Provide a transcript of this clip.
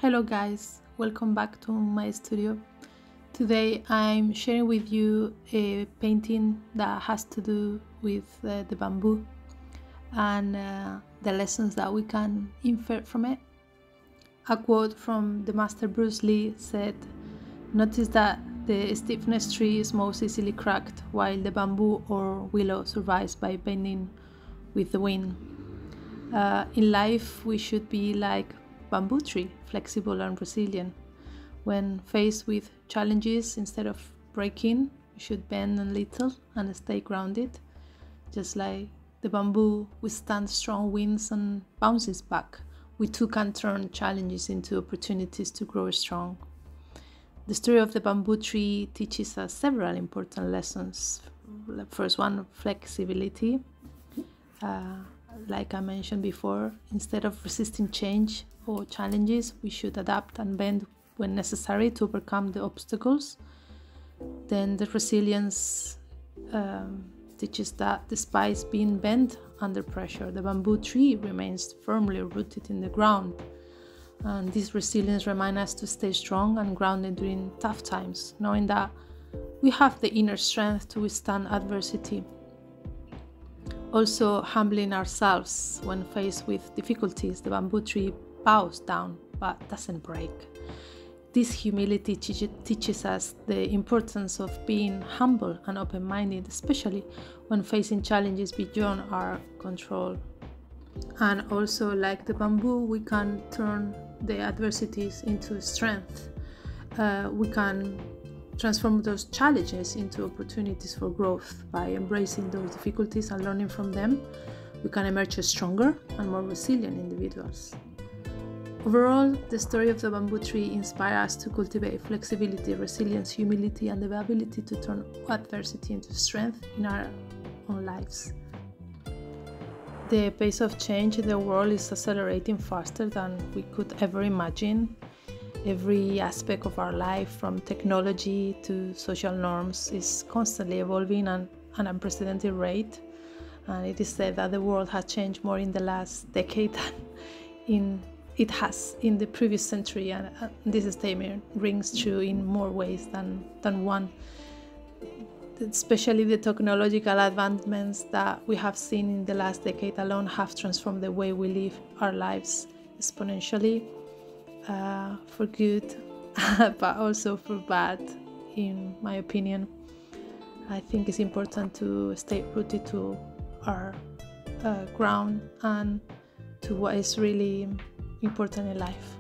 Hello guys, welcome back to my studio. Today I'm sharing with you a painting that has to do with the bamboo and the lessons that we can infer from it. A quote from the master Bruce Lee said, "Notice that the stiffness tree is most easily cracked while the bamboo or willow survives by bending with the wind." In life we should be like bamboo tree, flexible and resilient. When faced with challenges, instead of breaking, we should bend a little and stay grounded. Just like the bamboo withstands strong winds and bounces back, we too can turn challenges into opportunities to grow strong. The story of the bamboo tree teaches us several important lessons. The first one, flexibility. Like I mentioned before, instead of resisting change or challenges, we should adapt and bend when necessary to overcome the obstacles. Then the resilience teaches that despite being bent under pressure, the bamboo tree remains firmly rooted in the ground. And this resilience reminds us to stay strong and grounded during tough times, knowing that we have the inner strength to withstand adversity. Also, humbling ourselves when faced with difficulties. The bamboo tree bows down but doesn't break. This humility teaches us the importance of being humble and open-minded, especially when facing challenges beyond our control. And also, like the bamboo, we can turn the adversities into strength. We can transform those challenges into opportunities for growth. By embracing those difficulties and learning from them, we can emerge stronger and more resilient individuals. Overall, the story of the bamboo tree inspires us to cultivate flexibility, resilience, humility, and the ability to turn adversity into strength in our own lives. The pace of change in the world is accelerating faster than we could ever imagine. Every aspect of our life, from technology to social norms, is constantly evolving at an unprecedented rate. And it is said that the world has changed more in the last decade than it has in the previous century, and this statement rings true in more ways than one. Especially the technological advancements that we have seen in the last decade alone have transformed the way we live our lives exponentially. For good, but also for bad, in my opinion. I think it's important to stay rooted to our ground and to what is really important in life.